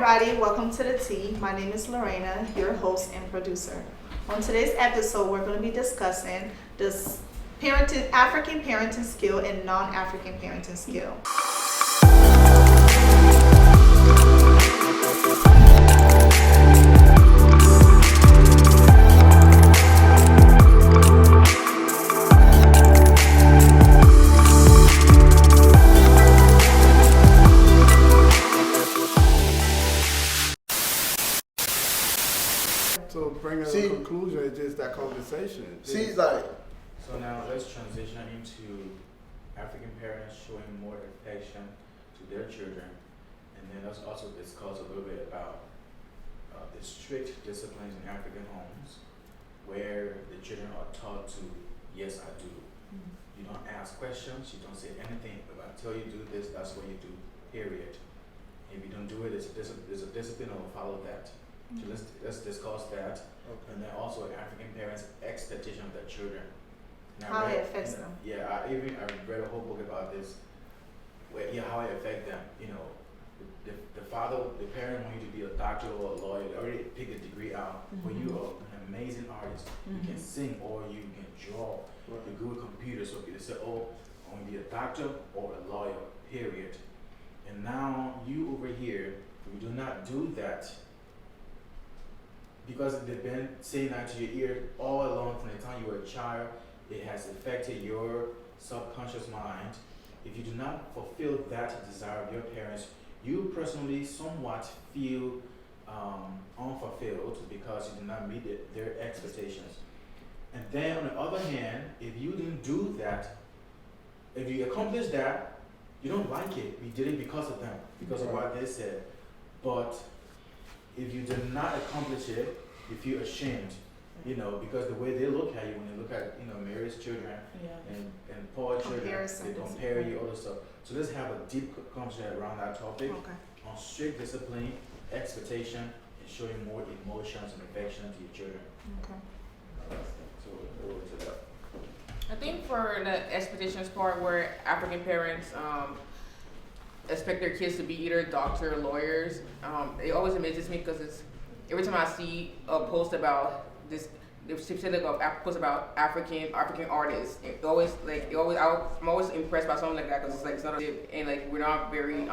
everybody, welcome to the Tea. My name is Lorena, your host and producer. On today's episode, we're going to be discussing this African parenting skill and non-African parenting skill. So bringing a conclusion is just that conversation. So now let's transition into African parents showing more affection to their children, and then let's also discuss a little bit about the strict disciplines in African homes, where the children are taught to, yes, I do. Mm-hmm. You don't ask questions, you don't say anything. If I tell you do this, that's what you do, period. If you don't do it, there's a discipline that will follow that. So let's discuss that, and then also African parents' expectation of their children. How it affects them. Yeah, I read a whole book about this. How it affects them. You know, the parent want you to be a doctor or a lawyer. They already pick a degree out. Mm-hmm. But you are an amazing artist. Mm-hmm. You can sing or you can draw. Right. You're good with computers. So they say, oh, I want to be a doctor or a lawyer. Period. And now you over here, you do not do that. Because they've been saying that to your ear all along from the time you were a child, it has affected your subconscious mind. If you do not fulfill that desire of your parents, you personally somewhat feel unfulfilled because you did not meet their expectations. And then on the other hand, if you didn't do that, if you accomplish that, you don't like it. You did it because of them, because of what they said. But if you did not accomplish it, you feel ashamed, you know, because the way they look at you when they look at, you know, Mary's children and Paul's children, they compare you, all this stuff. So let's have a deep conversation around that topic on strict discipline, expectation, and showing more emotions and affection to your children. Okay. So we'll go to that. I think for the expectations part where African parents expect their kids to be either doctor or lawyers, it always amazes me because it's every time I see a post about this, post about African artists, I'm always impressed by something like that because it's like it's not and like we're not very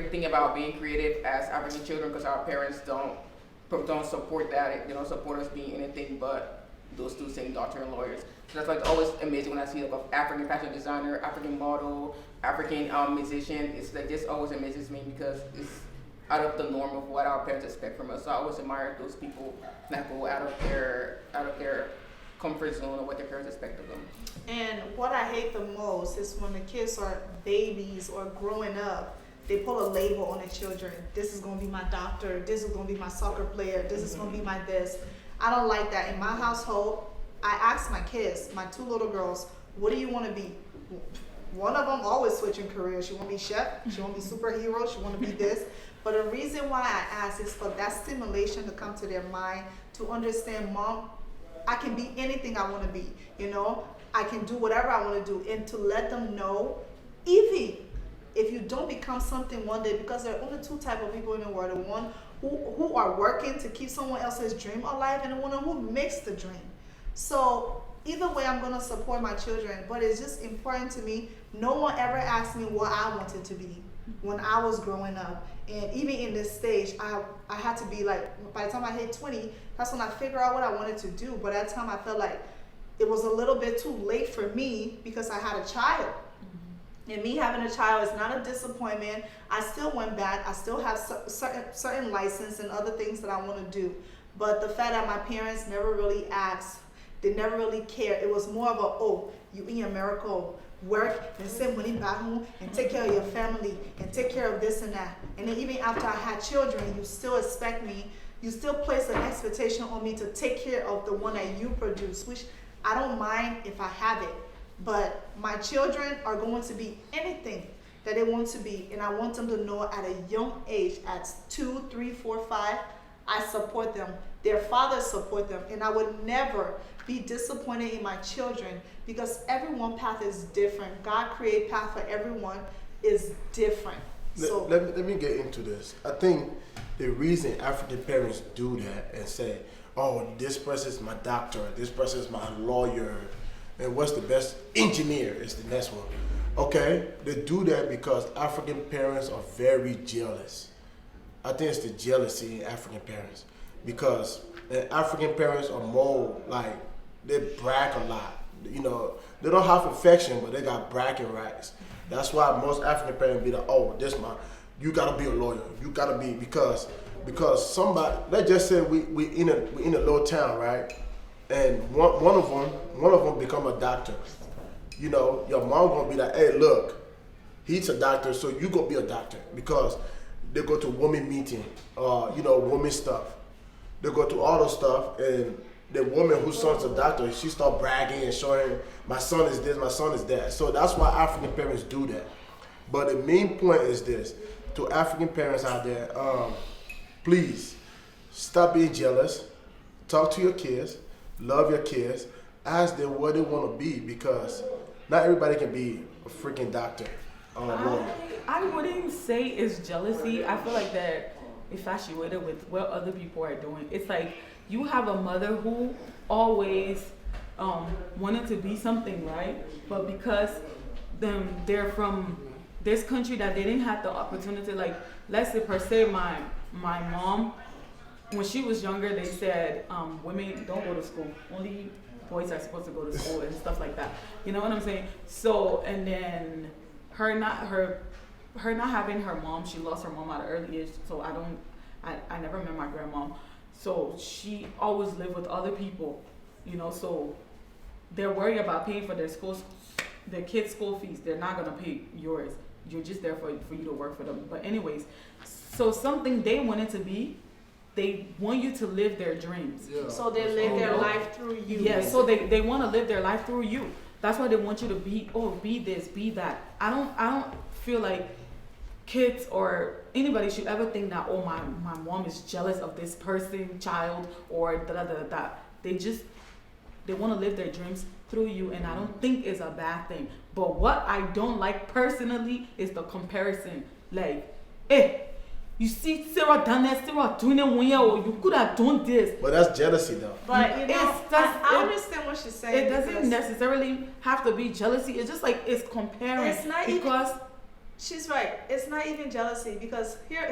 thinking about being creative as African children because our parents don't support that. They don't support us being anything but those two same doctor and lawyers. So that's like always amazing when I see like an African fashion designer, African model, African musician. It's like this always amazes me because it's out of the norm of what our parents expect from us. So I always admire those people that go out of their comfort zone of what their parents expect of them. And what I hate the most is when the kids are babies or growing up, they put a label on the children. This is gonna be my doctor, this is gonna be my soccer player, this is gonna be my this. I don't like that. In my household, I ask my kids, my two little girls, what do you wanna be? One of them always switching careers. She wanna be chef, she wanna be superhero, she wanna be this. But the reason why I ask is for that stimulation to come to their mind, to understand, Mom, I can be anything I want to be, you know? I can do whatever I want to do, and to let them know, even if you don't become something one day, because there are only two types of people in the world, the one who are working to keep someone else's dream alive, and the one who makes the dream. So either way, I'm going to support my children, but it's just important to me. No one ever asked me what I wanted to be when I was growing up. And even in this stage, I had to be like, by the time I hit 20, that's when I figured out what I wanted to do. But at that time, I felt like it was a little bit too late for me because I had a child. Mm-hmm. And me having a child is not a disappointment. I still went back. I still have certain license and other things that I want to do. But the fact that my parents never really asked, they never really cared. It was more of you in America, work and send money back home and take care of your family and take care of this and that. And then even after I had children, you still expect me, you still place an expectation on me to take care of the one that you produce, which I don't mind if I have it. But my children are going to be anything that they want to be, and I want them to know at a young age, at 2, 3, 4, 5, I support them. Their fathers support them, and I would never be disappointed in my children because everyone's path is different. God created path for everyone is different. So let me get into this. I think the reason African parents do that and say, oh, this person's my doctor, this person's my lawyer, and what's the best engineer is the next one. Okay, they do that because African parents are very jealous. I think it's the jealousy in African parents because African parents are more like they brag a lot. You know, they don't have affection, but they got bragging rights. That's why most African parents be like, oh, you gotta be a lawyer. You gotta be because somebody. Let's just say we in a little town, right? And one of them become a doctor. You know, your mom gonna be like, hey, look, he's a doctor, so you gonna be a doctor because they go to women meeting, women stuff. They go to all those stuff, and the woman whose son's a doctor, she start bragging and showing, my son is this, my son is that. So that's why African parents do that. But the main point is this, to African parents out there, please stop being jealous, talk to your kids, love your kids, ask them what they want to be because not everybody can be a freaking doctor. I wouldn't say it's jealousy. I feel like that infatuated with what other people are doing. It's like you have a mother who always wanted to be something, right? But because they're from this country that they didn't have the opportunity, like let's say per se my mom, when she was younger, they said women don't go to school. Only boys are supposed to go to school and stuff like that. You know what I'm saying? So, and then her not having her mom, she lost her mom at an early age. So I never met my grandma. So she always lived with other people, you know. So they're worried about paying for their kids' school fees. They're not gonna pay yours. You're just there for you to work for them. But anyways, so something they wanted to be, they want you to live their dreams. Yeah. So they live their life through you. Yeah, so they want to live their life through you. That's why they want you to be this, be that. I don't feel like kids or anybody should ever think that, oh, my mom is jealous of this person, child, or da. They want to live their dreams through you, and I don't think it's a bad thing. But what I don't like personally is the comparison. Like, hey, you see Sarah done that, Sarah doing it one year, or you could have done this. But that's jealousy though. But you know, I it- understand what she's saying. It doesn't because necessarily have to be jealousy. It's just like it's comparing. It's not because she's right. It's not even jealousy because here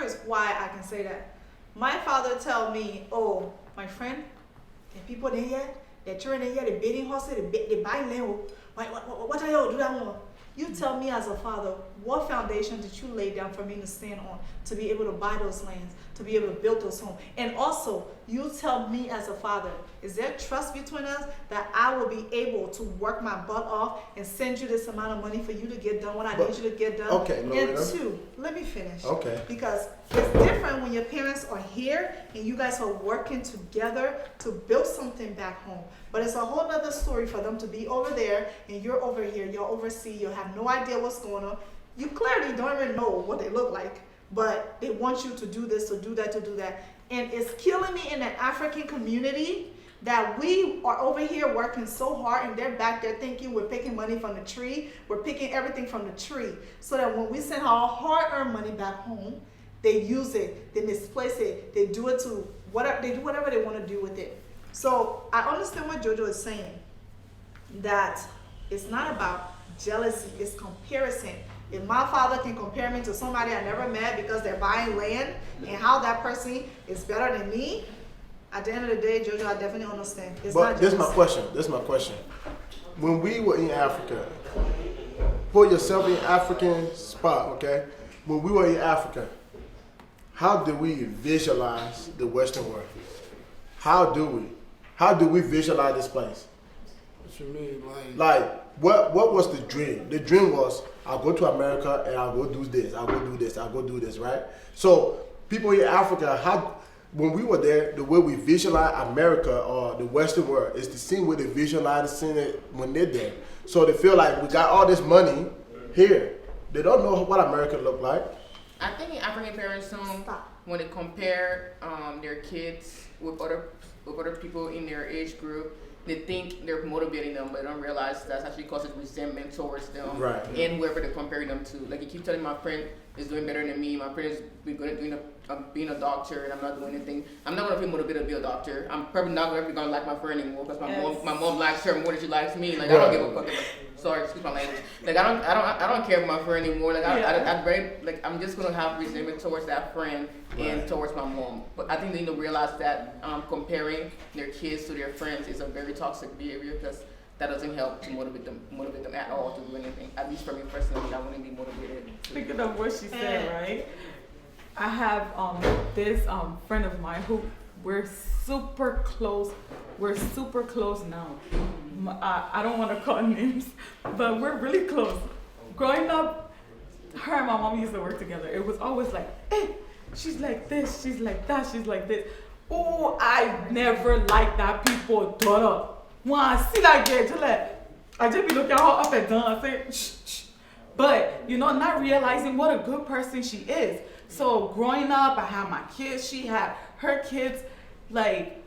is why I can say that. My father tell me, oh, my friend, the people there yet, they're children there, the bathing horse, they buy land. What are you do that one? You tell me as a father, what foundation did you lay down for me to stand on to be able to buy those lands, to be able to build those homes? And also, you tell me as a father, is there trust between us that I will be able to work my butt off and send you this amount of money for you to get done what I need you to get done? Okay, and Loretta. two, let me finish. Okay. Because it's different when your parents are here and you guys are working together to build something back home. But it's a whole other story for them to be over there and you're over here, you're overseas, you have no idea what's going on. You clearly don't even know what they look like, but they want you to do this, to do that, to do that. And it's killing me in the African community that we are over here working so hard and they're back there thinking we're picking money from the tree, we're picking everything from the tree, so that when we send our hard-earned money back home, they use it, they misplace it, they do it to whatever, they do whatever they want to do with it. So I understand what Jojo is saying, that it's not about jealousy, it's comparison. If my father can compare me to somebody I never met because they're buying land and how that person is better than me, at the end of the day, Jojo, I definitely understand. It's But not this is jealousy. my question. When we were in Africa, put yourself in African spot, okay? When we were in Africa, how do we visualize the Western world? How do we visualize this place? What you mean, Like, what was the dream? The dream was, I'll go to America and I'll go do this, I'll go do this, right? So people in Africa, when we were there, the way we visualize America or the Western world is the same way they visualize it when they're there. So they feel like we got all this money here. They don't know what America look like. I think African parents when they compare their kids with other people in their age group, they think they're motivating them, but they don't realize that's actually causes resentment towards them Right. and whoever they're comparing them to. Like you keep telling my friend, is doing better than me. My friend is good at being a doctor, and I'm not doing anything. I'm not gonna feel motivated to be a doctor. I'm probably not ever gonna like my friend anymore because my mom likes her more than she likes me. Like I don't give a fuck. Sorry, excuse my language. Like I don't care about my friend anymore. Like I'd very like I'm just gonna have resentment towards that friend and towards my mom. But I think they need to realize that comparing their kids to their friends is a very toxic behavior because that doesn't help to motivate them at all to do anything. At least for me personally, I wouldn't be motivated. Thinking of what she said, right? I have this friend of mine who we're super close. We're super close now. I don't want to call names, but we're really close. Growing up, her and my mom used to work together. It was always like, hey, she's like this, she's like that, she's like this. Oh, I never liked that people daughter. When I see that girl, I just be looking at her up and down. I say, shh. But, not realizing what a good person she is. So growing up, I had my kids, she had her kids. Like,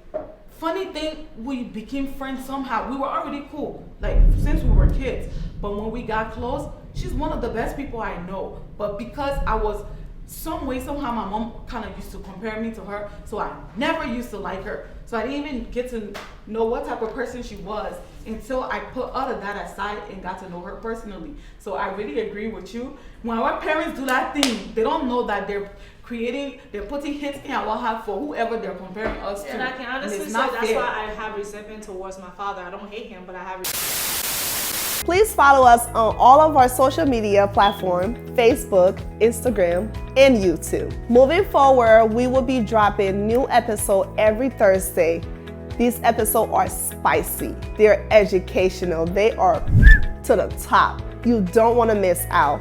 funny thing, we became friends somehow. We were already cool, like, since we were kids. But when we got close, she's one of the best people I know. But because I was somehow my mom kind of used to compare me to her, so I never used to like her. So I didn't even get to know what type of person she was until I put all of that aside and got to know her personally. So I really agree with you. When our parents do that thing, they don't know that they're putting hits in our heart for whoever they're comparing us to. And I can honestly say that's why I have resentment towards my father. I don't hate him, but I have Please follow us on all of our social media platforms, Facebook, Instagram, and YouTube. Moving forward, we will be dropping new episodes every Thursday. These episodes are spicy. They're educational. They are to the top. You don't want to miss out.